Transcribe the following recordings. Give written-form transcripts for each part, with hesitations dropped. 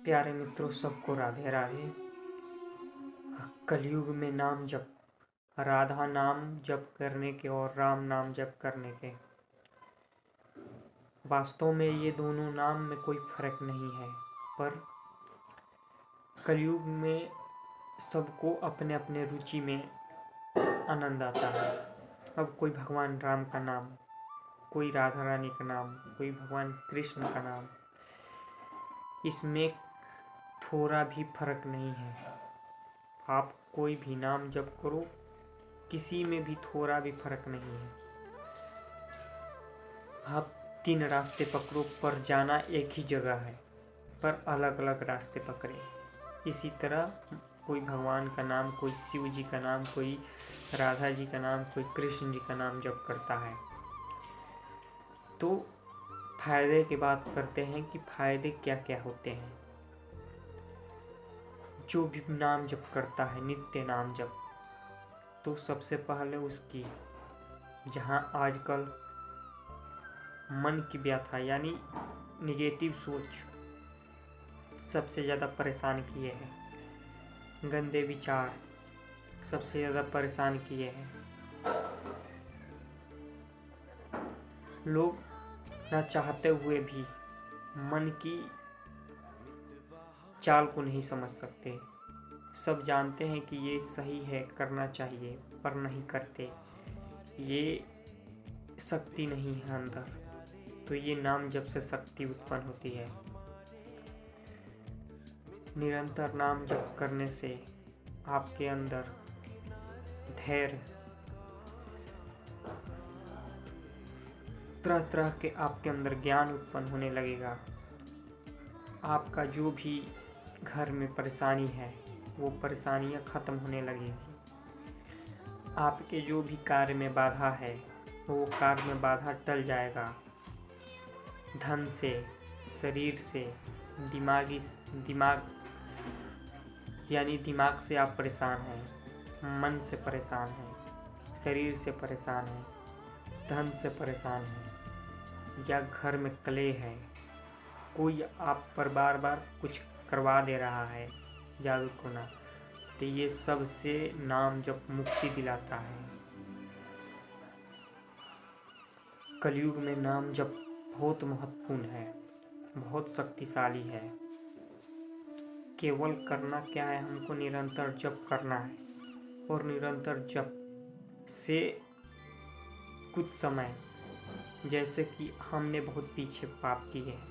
प्यारे मित्रों, सबको राधे राधे। कलयुग में नाम जप, राधा नाम जप करने के और राम नाम जप करने के, वास्तव में ये दोनों नाम में कोई फर्क नहीं है। पर कलयुग में सबको अपने अपने रुचि में आनंद आता है। अब कोई भगवान राम का नाम, कोई राधा रानी का नाम, कोई भगवान कृष्ण का नाम, इसमें थोड़ा भी फर्क नहीं है। आप कोई भी नाम जप करो, किसी में भी थोड़ा भी फर्क नहीं है। आप 3 रास्ते पकड़ो, पर जाना एक ही जगह है, पर अलग अलग रास्ते पकड़े। इसी तरह कोई भगवान का नाम, कोई शिव जी का नाम, कोई राधा जी का नाम, कोई कृष्ण जी का नाम जप करता है। तो फायदे की बात करते हैं कि फायदे क्या क्या होते हैं। जो भी नाम जप करता है, नित्य नाम जप, तो सबसे पहले उसकी जहाँ आजकल मन की व्यथा यानी निगेटिव सोच सबसे ज़्यादा परेशान किए हैं, गंदे विचार सबसे ज़्यादा परेशान किए हैं। लोग न चाहते हुए भी मन की चाल को नहीं समझ सकते। सब जानते हैं कि ये सही है, करना चाहिए, पर नहीं करते। ये शक्ति नहीं है अंदर। तो ये नाम जप से शक्ति उत्पन्न होती है। निरंतर नाम जप करने से आपके अंदर धैर्य, तरह तरह के आपके अंदर ज्ञान उत्पन्न होने लगेगा। आपका जो भी घर में परेशानी है, वो परेशानियां खत्म होने लगेगी। आपके जो भी कार्य में बाधा है, वो कार्य में बाधा टल जाएगा। धन से, शरीर से, दिमाग यानी दिमाग से आप परेशान हैं, मन से परेशान हैं, शरीर से परेशान हैं, धन से परेशान हैं, या घर में कलह है, कोई आप पर बार बार कुछ करवा दे रहा है, जादू टोना, तो ये सब से नाम जप मुक्ति दिलाता है। कलयुग में नाम जप बहुत महत्वपूर्ण है, बहुत शक्तिशाली है। केवल करना क्या है, हमको निरंतर जप करना है, और निरंतर जप से कुछ समय, जैसे कि हमने बहुत पीछे पाप किए हैं,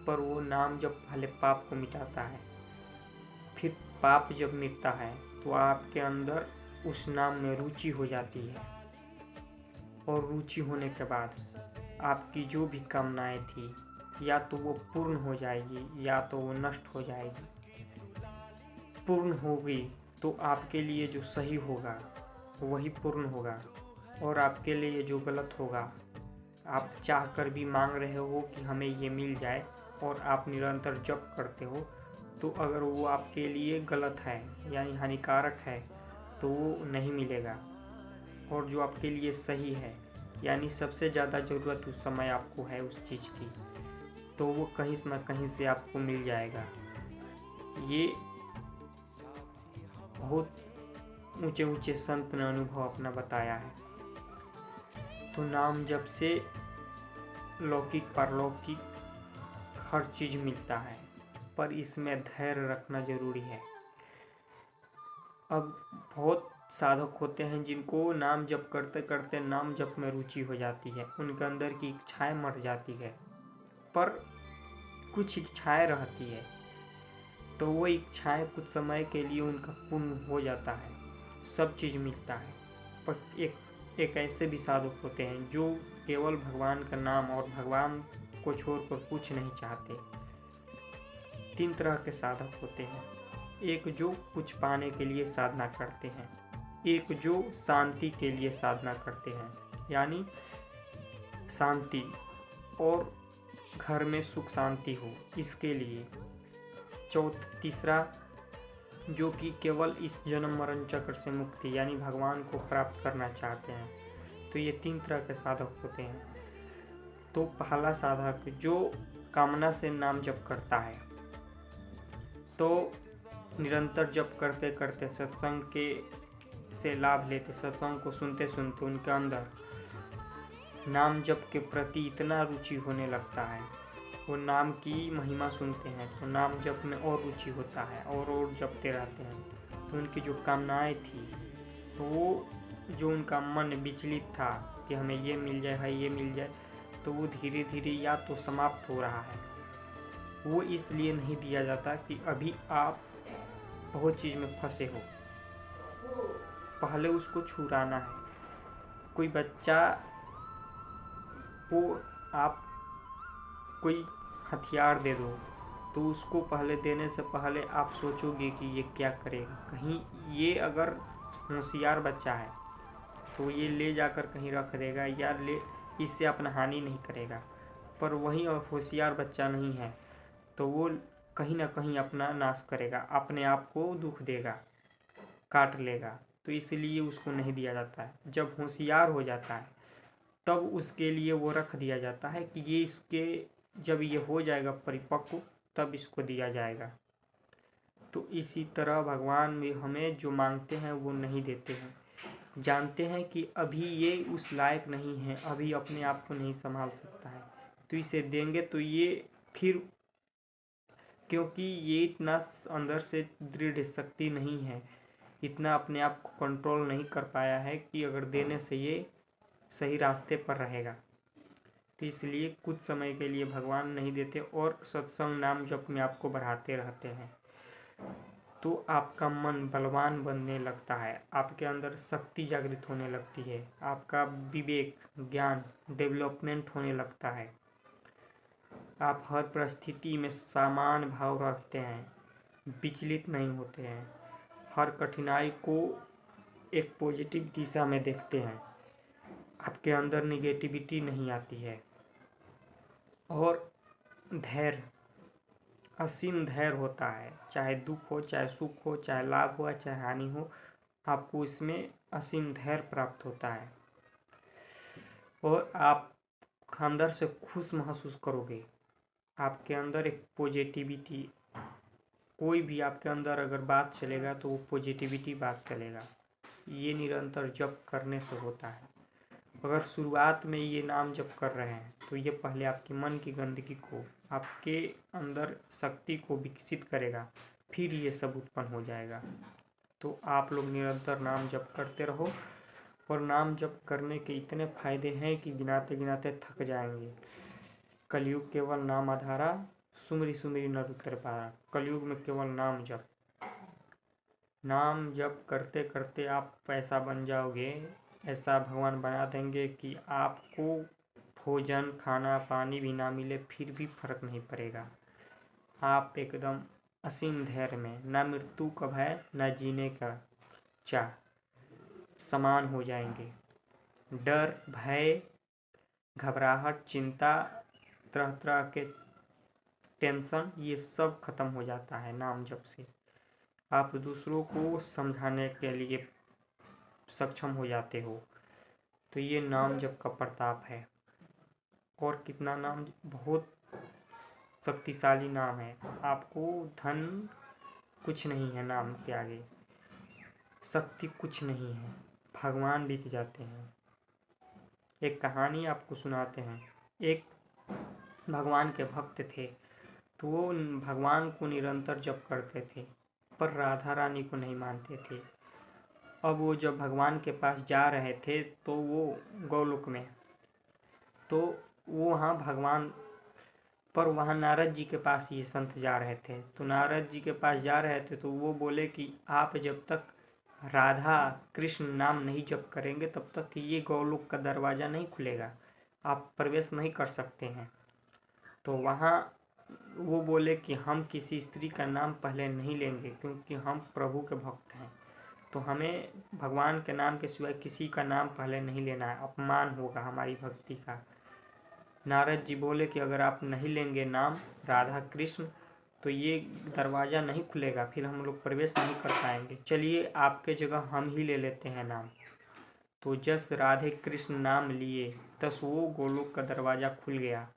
पर वो नाम जप पहले पाप को मिटाता है। फिर पाप जब मिटता है तो आपके अंदर उस नाम में रुचि हो जाती है, और रुचि होने के बाद आपकी जो भी कामनाएं थी, या तो वो पूर्ण हो जाएगी या तो वो नष्ट हो जाएगी। पूर्ण होगी तो आपके लिए जो सही होगा वही पूर्ण होगा, और आपके लिए जो गलत होगा, आप चाह कर भी मांग रहे हो कि हमें ये मिल जाए, और आप निरंतर जप करते हो, तो अगर वो आपके लिए गलत है यानी हानिकारक है, तो वो नहीं मिलेगा। और जो आपके लिए सही है यानी सबसे ज़्यादा ज़रूरत उस समय आपको है उस चीज़ की, तो वो कहीं ना कहीं से आपको मिल जाएगा। ये बहुत ऊंचे ऊंचे संत ने अनुभव अपना बताया है। तो नाम जप से लौकिक पारलौकिक हर चीज़ मिलता है, पर इसमें धैर्य रखना जरूरी है। अब बहुत साधक होते हैं जिनको नाम जप करते करते नाम जप में रुचि हो जाती है, उनके अंदर की इच्छाएं मर जाती है, पर कुछ इच्छाएं रहती है, तो वो इच्छाएं कुछ समय के लिए उनका पूर्ण हो जाता है, सब चीज़ मिलता है। पर एक ऐसे भी साधक होते हैं जो केवल भगवान का नाम और भगवान को छोड़कर कुछ नहीं चाहते। 3 तरह के साधक होते हैं। एक जो कुछ पाने के लिए साधना करते हैं, एक जो शांति के लिए साधना करते हैं यानी शांति और घर में सुख शांति हो इसके लिए। तीसरा जो कि केवल इस जन्म मरण चक्र से मुक्ति यानी भगवान को प्राप्त करना चाहते हैं। तो ये 3 तरह के साधक होते हैं। तो पहला साधक जो कामना से नाम जप करता है, तो निरंतर जप करते करते सत्संग के से लाभ लेते, सत्संग को सुनते सुनते उनके अंदर नाम जप के प्रति इतना रुचि होने लगता है, वो नाम की महिमा सुनते हैं तो नाम जप में और रुचि होता है और जपते रहते हैं। तो उनकी जो कामनाएं थी, तो वो जो उनका मन विचलित था कि हमें ये मिल जाए है, ये मिल जाए, तो वो धीरे धीरे या तो समाप्त हो रहा है। वो इसलिए नहीं दिया जाता कि अभी आप बहुत चीज़ में फंसे हो, पहले उसको छुड़ाना है। कोई बच्चा को आप कोई हथियार दे दो तो उसको पहले देने से पहले आप सोचोगे कि ये क्या करेगा। कहीं ये अगर होशियार बच्चा है तो ये ले जाकर कहीं रख देगा या ले इससे अपना हानि नहीं करेगा, पर वहीं होशियार बच्चा नहीं है तो वो कहीं ना कहीं अपना नाश करेगा, अपने आप को दुख देगा, काट लेगा। तो इसलिए उसको नहीं दिया जाता है। जब होशियार हो जाता है तब उसके लिए वो रख दिया जाता है कि ये इसके जब ये हो जाएगा परिपक्व तब इसको दिया जाएगा। तो इसी तरह भगवान भी हमें जो मांगते हैं वो नहीं देते हैं, जानते हैं कि अभी ये उस लायक नहीं है, अभी अपने आप को नहीं संभाल सकता है, तो इसे देंगे तो ये फिर, क्योंकि ये इतना अंदर से दृढ़ शक्ति नहीं है, इतना अपने आप को कंट्रोल नहीं कर पाया है कि अगर देने से ये सही रास्ते पर रहेगा। तो इसलिए कुछ समय के लिए भगवान नहीं देते और सत्संग नाम जप में आपको बढ़ाते रहते हैं। तो आपका मन बलवान बनने लगता है, आपके अंदर शक्ति जागृत होने लगती है, आपका विवेक ज्ञान डेवलपमेंट होने लगता है। आप हर परिस्थिति में समान भाव रखते हैं, विचलित नहीं होते हैं, हर कठिनाई को एक पॉजिटिव दिशा में देखते हैं, आपके अंदर निगेटिविटी नहीं आती है। और धैर्य, असीम धैर्य होता है, चाहे दुख हो, चाहे सुख हो, चाहे लाभ हो, चाहे हानि हो, आपको इसमें असीम धैर्य प्राप्त होता है और आप अंदर से खुश महसूस करोगे। आपके अंदर एक पॉजिटिविटी, कोई भी आपके अंदर अगर बात चलेगा तो वो पॉजिटिविटी बात चलेगा। ये निरंतर जप करने से होता है। अगर शुरुआत में ये नाम जप कर रहे हैं तो ये पहले आपके मन की गंदगी को, आपके अंदर शक्ति को विकसित करेगा, फिर ये सब उत्पन्न हो जाएगा। तो आप लोग निरंतर नाम जप करते रहो और नाम जप करने के इतने फायदे हैं कि गिनाते गिनाते थक जाएंगे। कलयुग केवल नाम आधारा, सुमरी सुमरी नर उतर पारा। कलयुग में केवल नाम जप, नाम जप करते करते आप पैसा बन जाओगे, ऐसा भगवान बना देंगे कि आपको भोजन खाना पानी भी ना मिले फिर भी फर्क नहीं पड़ेगा। आप एकदम असीम धैर्य में, ना मृत्यु का भय ना जीने का चाह, समान हो जाएंगे। डर भय घबराहट चिंता तरह तरह के टेंशन ये सब खत्म हो जाता है नाम जप से। आप दूसरों को समझाने के लिए सक्षम हो जाते हो। तो ये नाम जप का प्रताप है। और कितना नाम, बहुत शक्तिशाली नाम है। आपको धन कुछ नहीं है, नाम के आगे शक्ति कुछ नहीं है, भगवान बीत जाते हैं। एक कहानी आपको सुनाते हैं। एक भगवान के भक्त थे, तो वो भगवान को निरंतर जप करते थे पर राधा रानी को नहीं मानते थे। अब वो जब भगवान के पास जा रहे थे तो वो गोलोक में, तो वो वहाँ भगवान, पर वहाँ नारद जी के पास ये संत जा रहे थे। तो नारद जी के पास जा रहे थे तो वो बोले कि आप जब तक राधा कृष्ण नाम नहीं जप करेंगे तब तक ये गोलोक का दरवाज़ा नहीं खुलेगा, आप प्रवेश नहीं कर सकते हैं। तो वहाँ वो बोले कि हम किसी स्त्री का नाम पहले नहीं लेंगे क्योंकि हम प्रभु के भक्त हैं, तो हमें भगवान के नाम के सिवाय किसी का नाम पहले नहीं लेना है, अपमान होगा हमारी भक्ति का। नारद जी बोले कि अगर आप नहीं लेंगे नाम राधा कृष्ण तो ये दरवाज़ा नहीं खुलेगा, फिर हम लोग प्रवेश नहीं कर पाएंगे, चलिए आपके जगह हम ही ले लेते हैं नाम। तो जस राधे कृष्ण नाम लिए तस वो गोलोक का दरवाज़ा खुल गया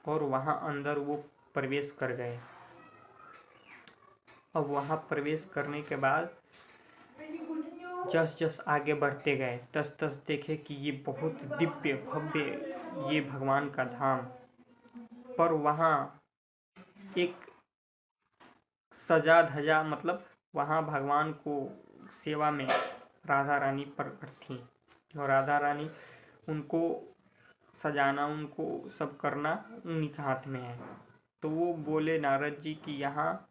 और वहाँ अंदर वो प्रवेश कर गए। अब वहाँ प्रवेश करने के बाद जस जस आगे बढ़ते गए तस तस देखे कि ये बहुत दिव्य भव्य ये भगवान का धाम। पर वहाँ एक सजा धजा मतलब वहाँ भगवान को सेवा में राधा रानी प्रकट थी और राधा रानी उनको सजाना उनको सब करना उन्हीं के हाथ में है। तो वो बोले नारद जी कि यहाँ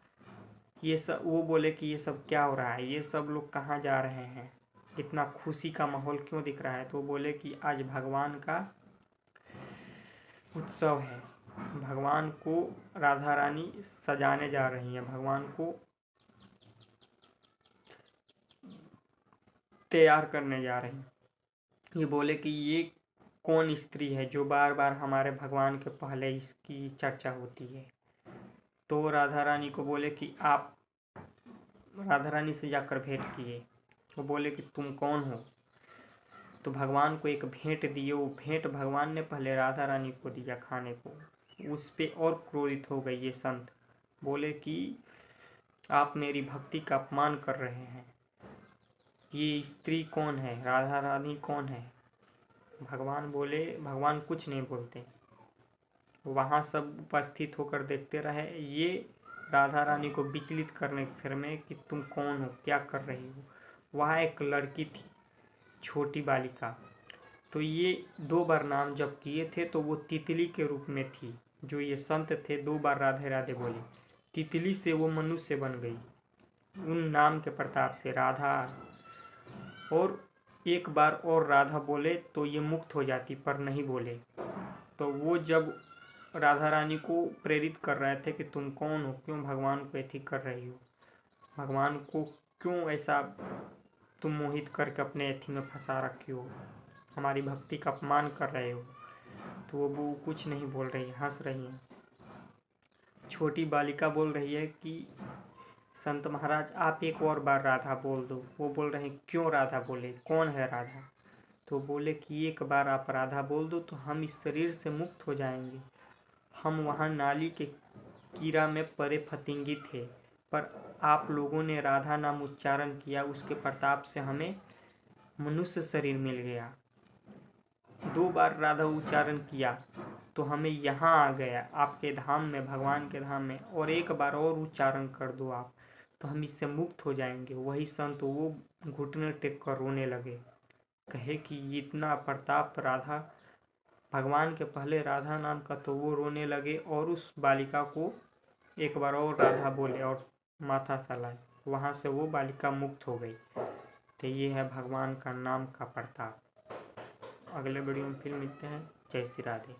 ये सब, वो बोले कि ये सब क्या हो रहा है, ये सब लोग कहाँ जा रहे हैं, इतना खुशी का माहौल क्यों दिख रहा है। तो वो बोले कि आज भगवान का उत्सव है, भगवान को राधा रानी सजाने जा रही हैं, भगवान को तैयार करने जा रही हैं। ये बोले कि ये कौन स्त्री है जो बार बार हमारे भगवान के पहले इसकी चर्चा होती है। तो राधा रानी को बोले कि आप राधा रानी से जाकर भेंट किए। वो बोले कि तुम कौन हो। तो भगवान को एक भेंट दिए। वो भेंट भगवान ने पहले राधा रानी को दिया खाने को। उस पे और क्रोधित हो गए ये संत। बोले कि आप मेरी भक्ति का अपमान कर रहे हैं, ये स्त्री कौन है, राधा रानी कौन है। भगवान बोले, भगवान कुछ नहीं बोलते। वहाँ सब उपस्थित होकर देखते रहे। ये राधा रानी को विचलित करने के फिर में कि तुम कौन हो, क्या कर रही हो। वहाँ एक लड़की थी, छोटी बालिका। तो ये 2 बार नाम जप किए थे तो वो तितली के रूप में थी। जो ये संत थे 2 बार राधे राधे बोले, तितली से वो मनुष्य बन गई उन नाम के प्रताप से राधा। और एक बार और राधा बोले तो ये मुक्त हो जाती, पर नहीं बोले। तो वो जब राधा रानी को प्रेरित कर रहे थे कि तुम कौन हो, क्यों भगवान को ऐसी कर रही हो, भगवान को क्यों ऐसा तुम मोहित करके अपने एथी में फंसा रखी हो, हमारी भक्ति का अपमान कर रहे हो। तो वो कुछ नहीं बोल रही, हंस रही है। छोटी बालिका बोल रही है कि संत महाराज आप एक और बार राधा बोल दो। वो बोल रहे हैं क्यों राधा बोले, कौन है राधा। तो बोले कि एक बार आप राधा बोल दो तो हम इस शरीर से मुक्त हो जाएंगे। हम वहाँ नाली के कीड़ा में परे फतिंगी थे, पर आप लोगों ने राधा नाम उच्चारण किया, उसके प्रताप से हमें मनुष्य शरीर मिल गया। 2 बार राधा उच्चारण किया तो हमें यहाँ आ गया आपके धाम में, भगवान के धाम में। और एक बार और उच्चारण कर दो आप तो हम इससे मुक्त हो जाएंगे। वही संत वो घुटने टेक कर रोने लगे, कहे कि इतना प्रताप राधा, भगवान के पहले राधा नाम का। तो वो रोने लगे और उस बालिका को एक बार और राधा बोले और माथा सलाए। वहाँ से वो बालिका मुक्त हो गई। तो ये है भगवान का नाम का प्रताप। अगले वीडियो में फिर मिलते हैं। जय श्री राधे।